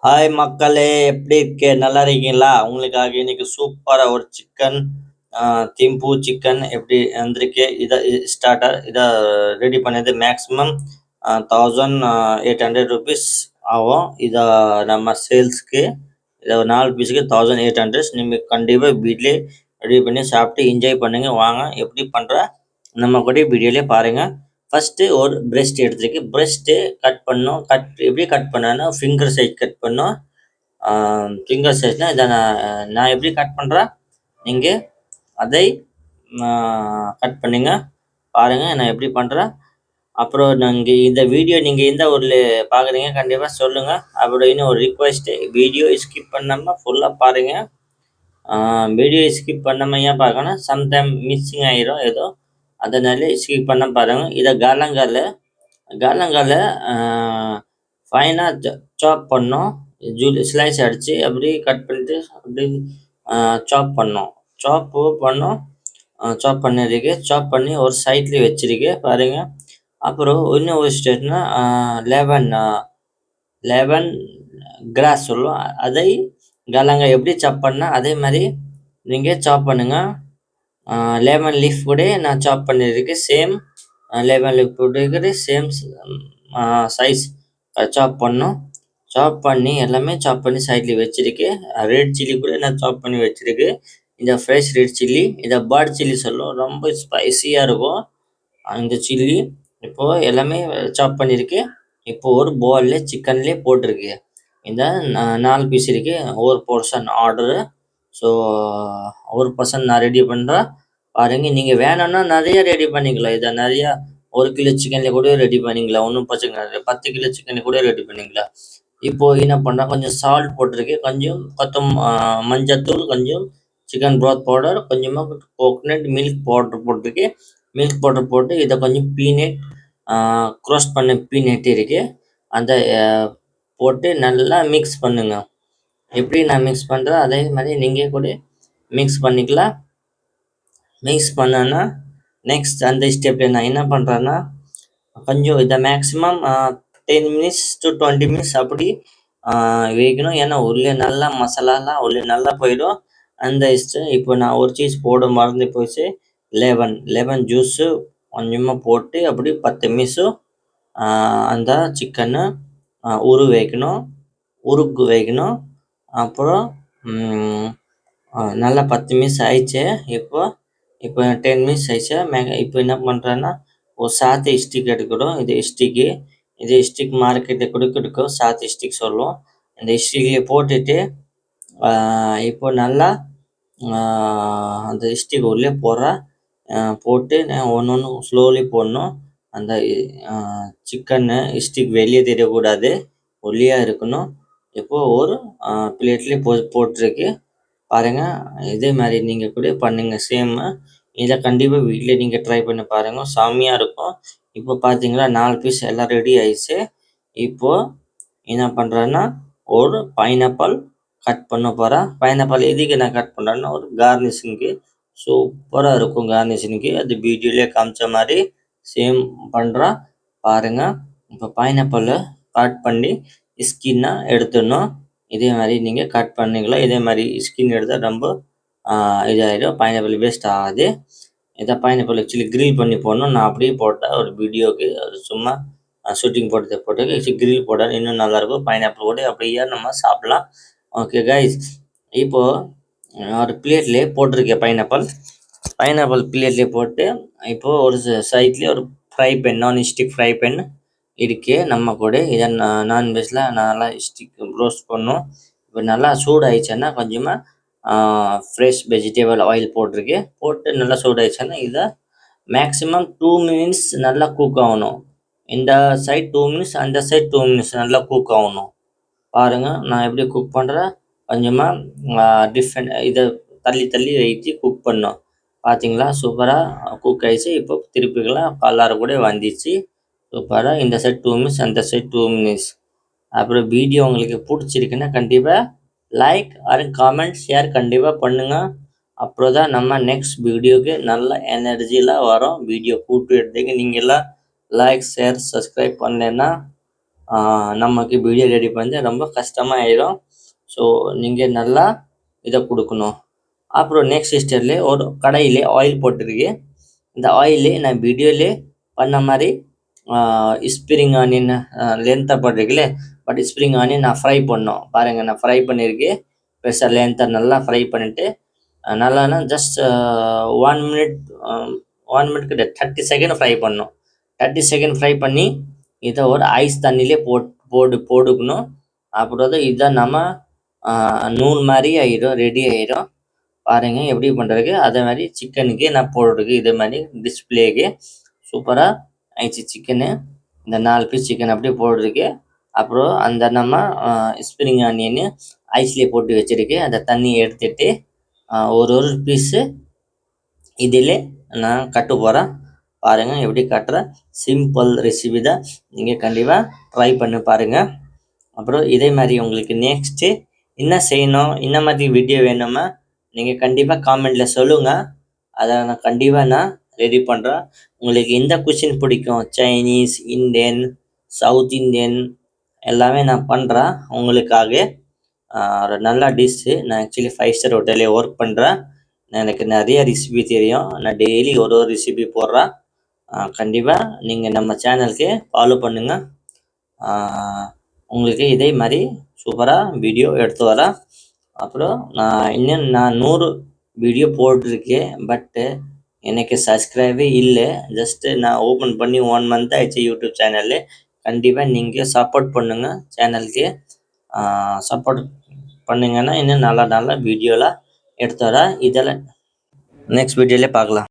Hi மக்களே, எப்படி இருக்கே? நல்லா இருக்கீங்களா? உங்களுக்காக இன்னைக்கு சூப்பரா ஒரு சிக்கன் திம்பு சிக்கன் எப்படி வந்திருக்கு. இதை ஸ்டார்டர் இதை ரெடி பண்ணது மேக்ஸிமம் 1800 rupees ஆகும். இதை நம்ம சேல்ஸ்க்கு இதை ஒரு 4 பீஸுக்கு 1800. நீங்கள் கண்டிப்பாக வீட்டிலே ரெடி பண்ணி சாப்பிட்டு என்ஜாய் பண்ணுங்க. வாங்க எப்படி பண்ணுற நம்ம கூட வீடியோலேயே பாருங்கள். ஃபர்ஸ்ட்டு ஒரு பிரஸ்ட் எடுத்துருக்கு. பிரஸ்ட்டு கட் பண்ணணும். எப்படி கட் பண்ணேன்னா ஃபிங்கர் சைஸ் கட் பண்ணோம். ஃபிங்கர் சைஸ்னால் இதை நான் எப்படி கட் பண்ணுறேன், நீங்கள் அதை கட் பண்ணுங்க. பாருங்கள் நான் எப்படி பண்ணுறேன். அப்புறம் நீங்கள் இந்த வீடியோ நீங்கள் எந்த ஊரில் பார்க்குறீங்க கண்டிப்பாக சொல்லுங்கள். அப்படின்னு ஒரு ரிக்வெஸ்ட்டு, வீடியோ ஸ்கிப் பண்ணாமல் ஃபுல்லாக பாருங்கள். வீடியோ ஸ்கிப் பண்ணாமல் ஏன் பார்க்கணும், சம்டைம் மிஸ்ஸிங் ஆகிரும் ஏதோ, அதனால ஸ்கிப் பண்ண பாருங்கள். இதை காலங்கால ஃபைனாக சாப் பண்ணோம். ஸ்லைஸ் அடித்து அப்படி கட் பண்ணிட்டு அப்படி சாப் பண்ணோம். சாப் பண்ணிருக்கு. சாப் பண்ணி ஒரு சைட்லேயே வச்சிருக்கு பாருங்கள். அப்புறம் இன்னும் ஒரு ஸ்டேட்னா லெவன் கிராஸ் சொல்லுவோம். அதை காலங்காய் எப்படி சாப் பண்ணால் அதே மாதிரி நீங்கள் சாப் பண்ணுங்கள். லெமன் லீஃப் கூட நான் சாப் பண்ணியிருக்கேன். சேம் லெமன் லீஃப் போட்டுருக்குது. சேம் சைஸ் சாப் பண்ணோம். சாப் பண்ணி எல்லாமே சாப் பண்ணி சைடில் வச்சுருக்கேன். ரெட் சில்லி கூட நான் சாப் பண்ணி வச்சுருக்கேன். இந்த ஃப்ரெஷ் ரெட் சில்லி, இதை பேர்ட் சில்லி சொல்லுவோம். ரொம்ப ஸ்பைசியாக இருக்கும் இந்த சில்லி. இப்போது எல்லாமே சாப் பண்ணியிருக்கேன். இப்போது ஒரு பவுலில் சிக்கன்லேயே போட்டிருக்கு. இந்த 4 பீஸ் இருக்குது. ஒரு போர்ஷன் ஆர்டரு. ஸோ ஒரு பர்சன் நான் ரெடி பண்ணுறேன். பாருங்கள், நீங்கள் வேணும்னா நிறைய ரெடி பண்ணிக்கலாம். இதை நிறையா 1 கிலோ சிக்கனில் கூட ரெடி பண்ணிக்கலாம். ஒன்றும் பிரச்சனை கிடையாது. 10 கிலோ சிக்கனில் கூட ரெடி பண்ணிக்கலாம். இப்போது என்ன பண்ணுறேன், கொஞ்சம் சால்ட் போட்டிருக்கு, கொஞ்சம் மஞ்சத்தூள், கொஞ்சம் சிக்கன் ப்ராத் பவுடர், கொஞ்சமாக கோகனட் மில்க் பவுடர் போட்டிருக்கு. மில்க் பவுடர் போட்டு இதை கொஞ்சம் பீனட் க்ரோஸ்ட் பண்ண பீனட் இருக்குது, அந்த போட்டு நல்லா மிக்ஸ் பண்ணுங்க. எப்படி நான் மிக்ஸ் பண்ணுறேன் அதே மாதிரி நீங்கள் கூட மிக்ஸ் பண்ணிக்கலாம். மிக்ஸ் பண்ணேன்னா நெக்ஸ்ட் அந்த ஸ்டெப்பில் நான் என்ன பண்ணுறேன்னா, கொஞ்சம் இதை மேக்ஸிமம் 10 minutes to 20 minutes அப்படி வைக்கணும். ஏன்னா உள்ளே நல்லா மசாலாலாம் உள்ளே நல்லா போயிடும். அந்த இப்போ நான் ஒரு சீஸ் போட மறந்து போயிடுச்சு. லெமன் ஜூஸு கொஞ்சமாக போட்டு அப்படி 10 minutes அந்த சிக்கனை உருக்கு வைக்கணும். அப்புறம் நல்லா 10 minutes ஆயிடுச்சு. இப்போ 10 minutes ஆயிடுச்சு. இப்போ என்ன பண்ணுறேன்னா, ஒரு சாத்து ஸ்டிக் எடுக்கணும். இது ஸ்டிக் மார்க்கெட்டில் கொடுக்கும். சாத்து ஸ்டிக் சொல்லுவோம். இந்த ஸ்டிக்கை போட்டுட்டு இப்போ நல்லா அந்த ஸ்டிக் உள்ளே போட்டு ஒன்று ஸ்லோலி போடணும். அந்த சிக்கன்னு ஸ்டிக் வெளியே தெரியக்கூடாது, ஒல்லியாக இருக்கணும். இப்போது ஒரு பிளேட்லேயே போட்டிருக்கு பாருங்கள். இதே மாதிரி நீங்கள் கூட பண்ணுங்கள். சேம்மு இதை கண்டிப்பாக வீட்டில் நீங்கள் ட்ரை பண்ணி பாருங்கள். செம்மையாக இருக்கும். இப்போ பார்த்தீங்களா 4 பீஸ் எல்லாம் ரெடி ஆயிடுச்சு. இப்போது என்ன பண்ணுறேன்னா, ஒரு பைனாப்பிள் கட் பண்ண போகிறேன். பைனாப்பிள் எதுக்கு நான் கட் பண்ணுறேன்னா, ஒரு கார்னிஷிங்க்கு சூப்பராக இருக்கும். கார்னிஷிங்க்கு அது வீடியோலேயே காமிச்ச மாதிரி சேம் பண்ணுறேன் பாருங்கள். இப்போ பைனாப்பிளை கட் பண்ணி ஸ்கின்னை எடுத்துடணும். இதே மாதிரி நீங்கள் கட் பண்ணிக்கலாம். இதே மாதிரி ஸ்கின் எடுத்தால் ரொம்ப இதாகிடும். பைனாப்பிள் வேஸ்ட் ஆகாது. இதை பைனாப்பிள் ஆக்சுவலி கிரில் பண்ணி போடணும். நான் அப்படியே போட்டால் ஒரு வீடியோக்கு அது சும்மா ஷூட்டிங் போட்டு கிரில் போட்டால் இன்னும் நல்லாயிருக்கும். பைனாப்பிள் கூட அப்படியே நம்ம சாப்பிட்லாம். ஓகே கைஸ், இப்போது ஒரு பிளேட்லேயே போட்டிருக்கேன் பைனாப்பிள் பிளேட்லேயே போட்டு இப்போது ஒரு சைட்லேயே ஒரு fry pan, nonstick fry pan இருக்குது நம்ம கூட. இதை நான்வெஜ்ஜில் நல்லா ஸ்டிக் ரோஸ்ட் பண்ணணும். இப்போ நல்லா சூடாகிடுச்சுன்னா கொஞ்சமாக ஃப்ரெஷ் வெஜிடபிள் ஆயில் போட்டு நல்லா சூடாகிடுச்சுன்னா இதை மேக்ஸிமம் 2 minutes நல்லா குக் ஆகணும். இந்த சைட் 2 minutes, அந்த சைட் 2 minutes நல்லா குக் ஆகணும். பாருங்கள் நான் எப்படி குக் பண்ணுறேன். கொஞ்சமாக இதை தள்ளி வைத்து குக் பண்ணோம். பார்த்தீங்களா, சூப்பராக குக் ஆகிடுச்சு. இப்போ திருப்பிக்கலாம், கலர் கூட வந்துச்சு சூப்பராக. இந்த சைட் 2 minutes, அந்த சைட் 2 minutes. அப்புறம் வீடியோ உங்களுக்கு பிடிச்சிருக்குன்னா கண்டிப்பாக லைக் ஆர் காமெண்ட் ஷேர் கண்டிப்பாக பண்ணுங்கள். அப்புறம் தான் நம்ம நெக்ஸ்ட் வீடியோக்கு நல்ல எனர்ஜியில் வரும். வீடியோ கூட்டு எடுத்துக்கு நீங்கள் எல்லாம் லைக் ஷேர் சப்ஸ்கிரைப் பண்ணேன்னா நமக்கு வீடியோ ரெடி பண்ண ரொம்ப கஷ்டமாக ஆயிடும். ஸோ நீங்கள் நல்லா இதை கொடுக்கணும். அப்புறம் நெக்ஸ்ட் ஸ்டெப்ல ஒரு கடாயிலே ஆயில் போட்டிருக்கு. இந்த ஆயிலே நான் வீடியோலே பண்ண மாதிரி ஸ்ப்ரிங் ஆனியன் லென்த்தாக போட்டிருக்குல்ல, பட் ஸ்ப்ரிங் ஆனியன் நான் ஃப்ரை பண்ணோம். பாருங்கள், நான் ஃப்ரை பண்ணியிருக்கேன். பெருசாக லென்த்தாக நல்லா ஃப்ரை பண்ணிவிட்டு நல்லானா ஜஸ்ட் 1 மினிட் 1 மினிட் கிட்ட 30 செகண்ட் ஃப்ரை பண்ணணும். 30 செகண்ட் ஃப்ரை பண்ணி இதை ஒரு ஐஸ் தண்ணியிலே போட்டுக்கணும். அப்புறம் தான் இதை நம்ம நூல் மாதிரி ஆயிடும், ரெடி ஆயிடும். பாருங்கள் எப்படி பண்ணுறதுக்கு. அதே மாதிரி சிக்கனுக்கு நான் போடுறதுக்கு இதே மாதிரி டிஸ்பிளேக்கு சூப்பராக ஆயிடுச்சு சிக்கனு. இந்த 4 பீஸ் சிக்கன் அப்படியே போடுறதுக்கு. அப்புறம் அந்த நம்ம ஸ்ப்ரிங் ஆனியன் ஐஸ்லேயே போட்டு வச்சிருக்கு. அந்த தண்ணியை எடுத்துட்டு ஒரு பீஸு இதில் நான் கட்ட போகிறேன். பாருங்கள் எப்படி கட்டுறேன். சிம்பிள் ரெசிபி தான், நீங்கள் கண்டிப்பாக ட்ரை பண்ணி பாருங்கள். அப்புறம் இதே மாதிரி உங்களுக்கு நெக்ஸ்ட்டு என்ன செய்யணும், என்ன மாதிரி வீடியோ வேணுமா நீங்கள் கண்டிப்பாக காமெண்டில் சொல்லுங்கள். அதை நான் கண்டிப்பாக ரெடி பண்ணுறேன். உங்களுக்கு எந்த குஷின் பிடிக்கும், சைனீஸ், இந்தியன், சவுத் இந்தியன் எல்லாமே நான் பண்ணுறேன் உங்களுக்காக. ஒரு நல்ல டிஷ்ஷு. நான் ஆக்சுவலி 5 ஸ்டார் ஹோட்டலே ஒர்க் பண்ணுறேன். எனக்கு நிறைய ரெசிபி தெரியும். நான் டெய்லி ஒரு ரெசிபி போடுறேன். கண்டிப்பாக நீங்கள் நம்ம சேனலுக்கு ஃபாலோ பண்ணுங்கள். உங்களுக்கு இதே மாதிரி சூப்பராக வீடியோ எடுத்து வரேன். அப்புறம் நான் 100 வீடியோ போட்டிருக்கேன். பட்டு எனக்கு சப்ஸ்கிரைபே இல்லை. ஜஸ்ட்டு நான் ஓப்பன் பண்ணி 1 மந்த் ஆயிடுச்சு யூடியூப் சேனலு. கண்டிப்பாக நீங்கள் சப்போர்ட் பண்ணுங்கள் சேனலுக்கு. சப்போர்ட் பண்ணிங்கன்னா இன்னும் நல்ல வீடியோலாம் எடுத்து வரேன். இதெல்லாம் நெக்ஸ்ட் வீடியோலே பார்க்கலாம்.